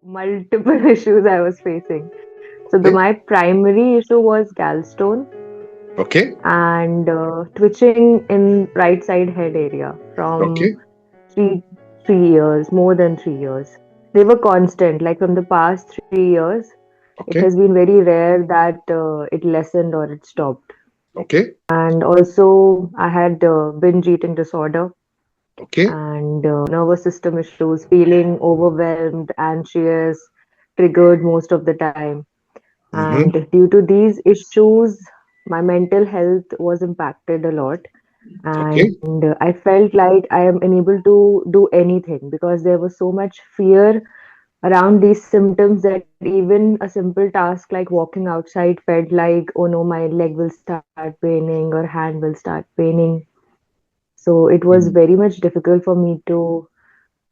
multiple issues I was facing. So Okay. my primary issue was gallstone Okay. and twitching in right side head area from Okay. three 3 years, more than 3 years. They were constant, like from the past 3 years. It has Okay. been very rare that it lessened or it stopped. Okay. And also, I had binge eating disorder Okay. and nervous system issues, feeling overwhelmed, anxious, triggered most of the time. And Mm-hmm. due to these issues, my mental health was impacted a lot. Okay. And I felt like I am unable to do anything because there was so much fear around these symptoms that even a simple task like walking outside felt like, oh no, my leg will start paining or hand will start paining. So it was very Mm. much difficult for me to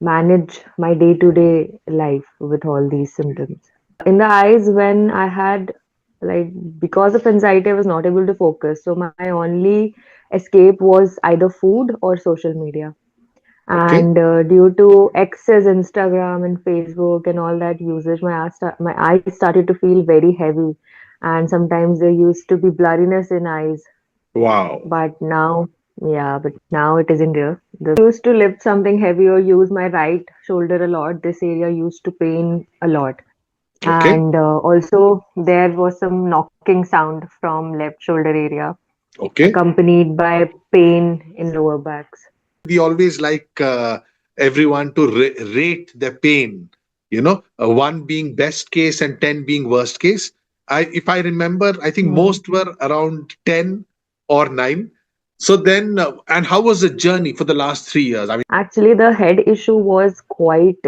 manage my day to day life with all these symptoms. In the eyes, when I had, like, because of anxiety, I was not able to focus. So my only escape was either food or social media. Okay. And due to excess Instagram and Facebook and all that usage, my eyes started to feel very heavy, and sometimes there used to be blurriness in eyes. Wow. But now, yeah, but now it isn't there. Used to lift something heavy or use my right shoulder a lot. This area used to pain a lot. Okay. And also, there was some knocking sound from left shoulder area, Okay. accompanied by pain in lower backs. We always like everyone to rate their pain, one being best case and 10 being worst case. If I remember, I think Hmm. most were around 10 or 9. So then, and how was the journey for the last 3 years? I mean, Actually, the head issue was quite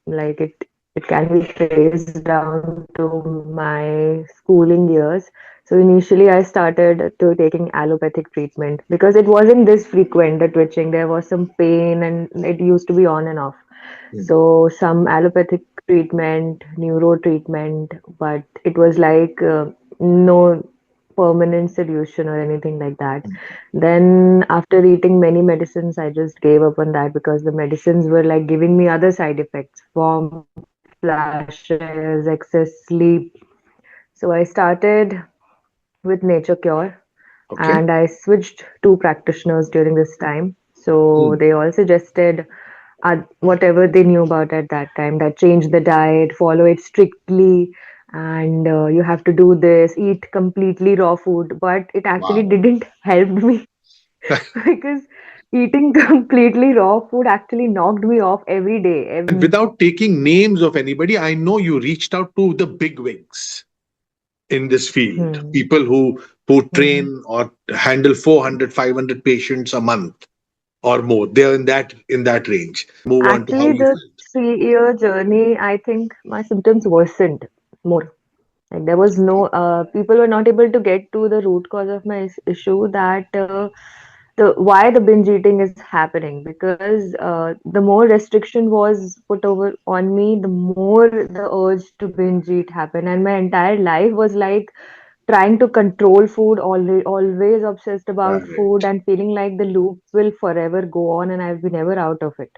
like it can be traced down to my schooling years. So initially, I started to taking allopathic treatment because it wasn't this frequent, the twitching. There was some pain and it used to be on and off. mm, So some allopathic treatment, neuro treatment, but it was like no permanent solution or anything like that. mm, Then after eating many medicines, I just gave up on that because the medicines were like giving me other side effects, warm flashes, excess sleep. So I started with Nature Cure and okay. I switched to practitioners during this time. So Mm, they all suggested whatever they knew about at that time, that change the diet, follow it strictly, and you have to do this, eat completely raw food. But it actually wow. didn't help me because eating completely raw food actually knocked me off every day. And without taking names of anybody, I know you reached out to the big wigs in this field, Hmm. people who Hmm. train or handle 400, 500 patients a month or more. They're in that range. Move on to how Actually, you the felt. 3 year journey, I think my symptoms worsened more. Like there was no, people were not able to get to the root cause of my issue, that the why the binge eating is happening, because the more restriction was put over on me, the more the urge to binge eat happened, and my entire life was like trying to control food, always obsessed about food, Right. and feeling like the loop will forever go on, and I'll be never out of it.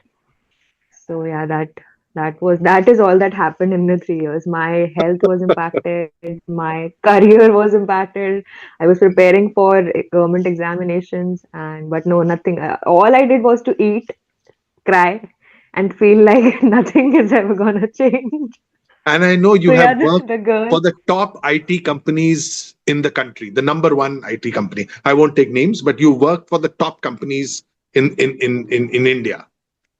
So yeah, that is all that happened in the 3 years. My health was impacted, my career was impacted. I was preparing for government examinations, and but no, nothing. All I did was to eat, cry, and feel like nothing is ever gonna change. And I know you So yeah, have worked the girl. for the top IT companies in the country, the number one IT company. I won't take names, but you worked for the top companies in India,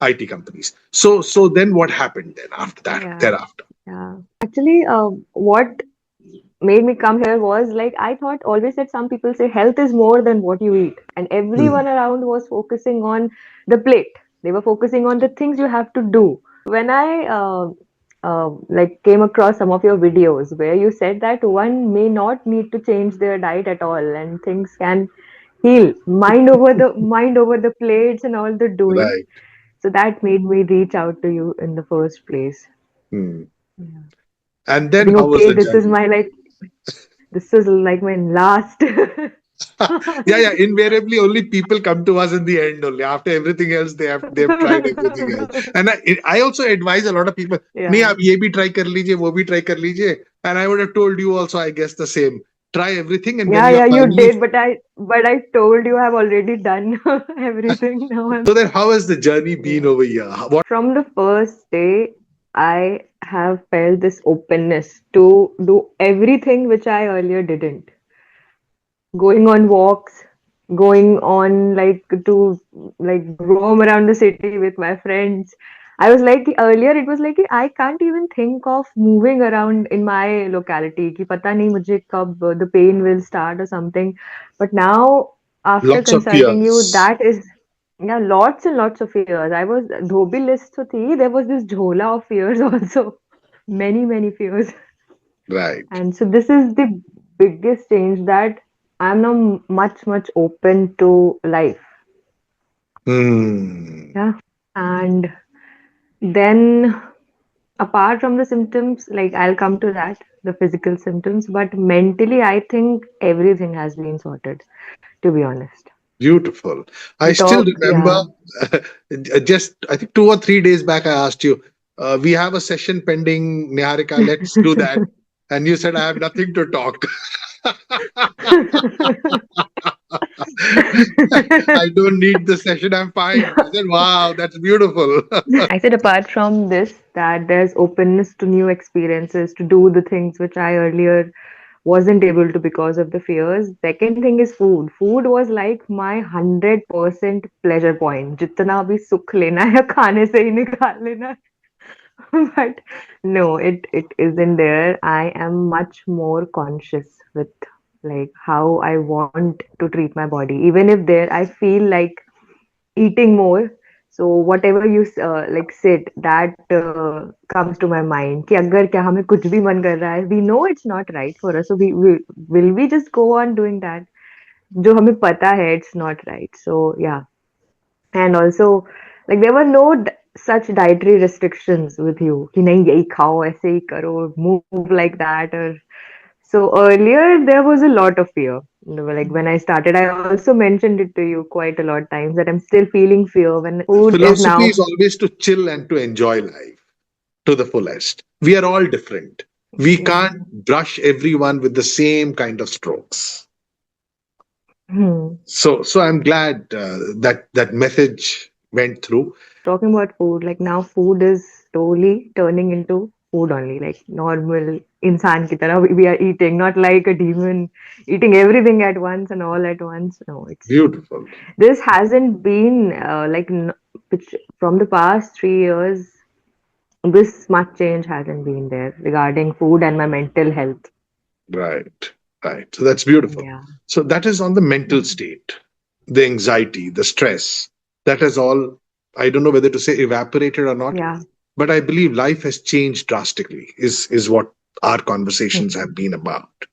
IT companies. So then what happened then after that, Yeah, thereafter? yeah. Actually, what made me come here was like I thought always that some people say health is more than what you eat, and Hmm. everyone around was focusing on the plate. They were focusing on the things you have to do. When I like came across some of your videos where you said that one may not need to change their diet at all, and things can heal, mind over the plates and all the doing. Right. So that made me reach out to you in the first place. Hmm. Yeah. And then Think, how was okay, the journey? this is like my last. Yeah, yeah. Invariably, only people come to us in the end only. After everything else, they've tried everything else. And I also advise a lot of people. नहीं Yeah. आप ये भी try कर लीजिए, वो भी try कर लीजिए. And I would have told you also, I guess the same. Try everything, and when Yeah, you're yeah, you finally did, but I told you I've already done everything. Now so I'm then, how has the journey been yeah. over here? What From the first day, I have felt this openness to do everything which I earlier didn't. Going on walks, going on like to like roam around the city with my friends. I was like earlier it was like I can't even think of moving around in my locality कि पता नहीं मुझे कब the pain will start or something. But now after lots of consulting you, fears, that is yeah, lots and lots of fears. I was Dhobi list तो थी, there was this jhola of fears also. Many fears. right? And so this is the biggest change that I'm now much open to life. Hmm. Yeah. And then apart from the symptoms, like I'll come to that, the physical symptoms, but mentally, I think everything has been sorted, to be honest. Beautiful. I We still talk, remember yeah. just, I think 2 or 3 days back, I asked you, we have a session pending, Niharika, let's do that. And you said, I have nothing to talk. I don't need the session, I'm fine. I said, wow, that's beautiful. I said, apart from this, that there's openness to new experiences, to do the things which I earlier wasn't able to because of the fears. Second thing is food. Food was like my 100% pleasure point. जितना भी सुख लेना है खाने से ही निकाल लेना है. But no, it isn't there. I am much more conscious with like how I want to treat my body. Even if there I feel like eating more. So whatever you like said, that comes to my mind कि अगर क्या हमें कुछ भी मन कर रहा है, we know it's not right for us, so we will we just go on doing that जो हमें पता है it's not right. So yeah. And also like there were no such dietary restrictions with you कि नहीं यही खाओ ऐसे ही करो move like that or so earlier there was a lot of fear. Like when I started, I also mentioned it to you quite a lot times that I'm still feeling fear when food is Philosophy now. is always to chill and to enjoy life to the fullest. We are all different. We Yeah. can't brush everyone with the same kind of strokes. Hmm. So I'm glad that message went through. Talking about food, like now food is slowly turning into food only, like normal insan ki tarah we are eating, not like a demon eating everything at once and all at once. No, it's Beautiful. this hasn't been which from the past 3 years. This much change hasn't been there regarding food and my mental health. Right. Right. So that's beautiful. Yeah. So that is on the mental Mm. state, the anxiety, the stress. That has all, I don't know whether to say evaporated or not, Yeah. but I believe life has changed drastically, is what our conversations Mm. have been about.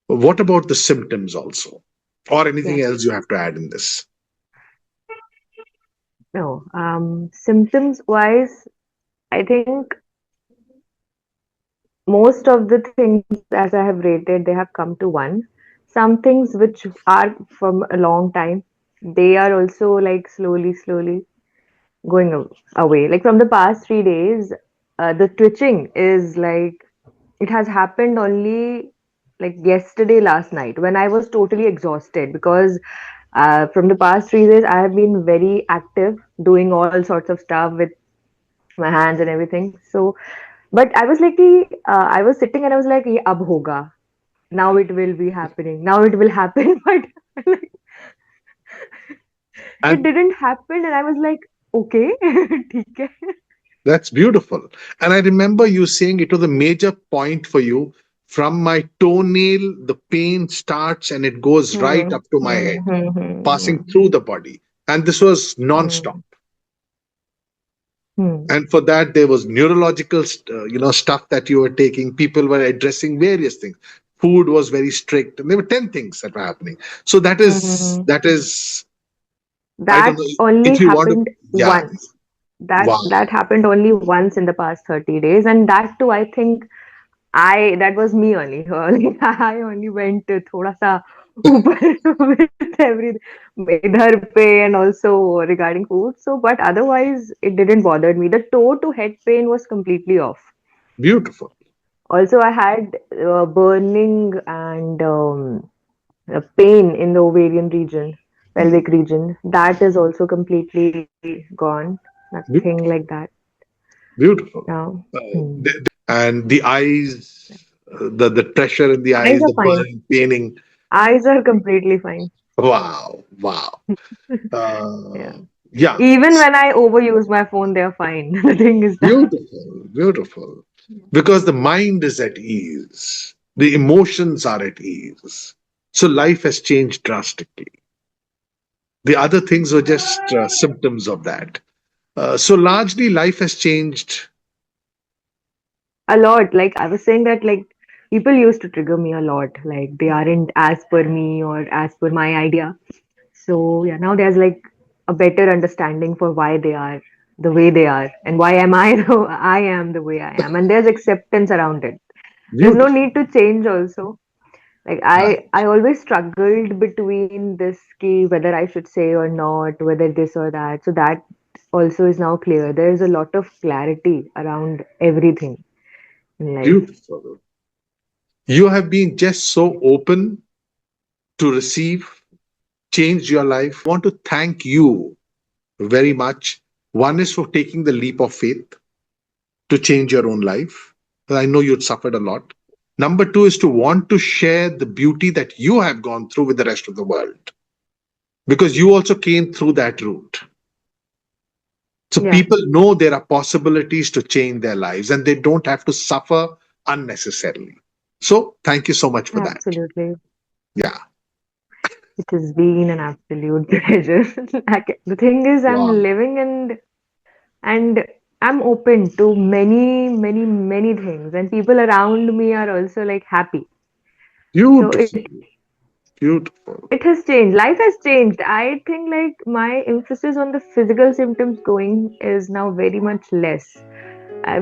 What about the symptoms also? Or anything Yes. else you have to add in this? No. Symptoms wise, I think most of the things as I have rated, they have come to one. Some things which are from a long time, they are also like slowly going away. Like from the past 3 days, the twitching is like it has happened only like yesterday, last night, when I was totally exhausted because from the past 3 days, I have been very active, doing all sorts of stuff with my hands and everything. So, but I was like, I was sitting and I was like, "ये अब होगा. Now it will be happening. Now it will happen." But like, it And didn't happen, and I was like, "Okay, ठीक है." that's beautiful. And I remember you saying it was a major point for you. From my toenail, the pain starts and it goes right Hmm, up to my hmm, head, hmm, hmm, passing through the body. And this was non-stop. hmm, hmm, And for that, there was neurological, stuff that you were taking. People were addressing various things. Food was very strict, and there were 10 things that were happening. So that hmm, is hmm. that is I don't That know only if you want to. happened Yeah. once. That Wow. that happened only once in the past 30 days, and that too, I think I that was me only. Like, I only went to thoda sa ऊपर with everything, idhar pe, and also regarding food. So, but otherwise, it didn't bother me. The toe to head pain was completely off. Beautiful. Also, I had burning and pain in the ovarian region, Hmm. pelvic region. That is also completely gone. Nothing Beau- like that Beautiful. now. Hmm. And the eyes, the pressure in the Eyes eyes, are the fine. burning, paining. Eyes are completely fine. Wow, wow. Yeah. Yeah, Even when I overuse my phone, they're fine. The thing is that. beautiful, beautiful. Because the mind is at ease, the emotions are at ease. So life has changed drastically. The other things were just symptoms of that. So largely, life has changed. A lot. Like I was saying that like people used to trigger me a lot. Like they aren't as per me or as per my idea. So yeah, now there's like a better understanding for why they are the way they are and why am I I am the way I am. And there's acceptance around it. There's no Beautiful. need to change also. Like I always struggled between this key whether I should say or not, whether this or that. So that also is now clear. There's a lot of clarity around everything in life. Beautiful. You have been just so open to receive, change your life. I want to thank you very much. One is for taking the leap of faith to change your own life. I know you'd suffered a lot. Number two is to want to share the beauty that you have gone through with the rest of the world because you also came through that route. So Yeah, people know there are possibilities to change their lives and they don't have to suffer unnecessarily. So thank you so much for that. absolutely. Yeah. It has been an absolute pleasure. Like, the thing is, I'm Wow. living and I'm open to many, many, many things, and people around me are also like happy. So Beautiful. Beautiful. it has changed. Life has changed. I think like my emphasis on the physical symptoms going is now very much less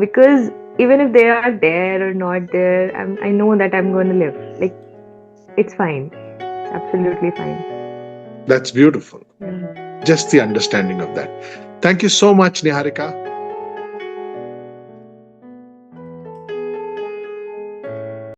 because even if they are there or not there, I know that I'm going to live. Like it's fine. It's absolutely fine. That's beautiful. Yeah. Just the understanding of that. Thank you so much, Niharika.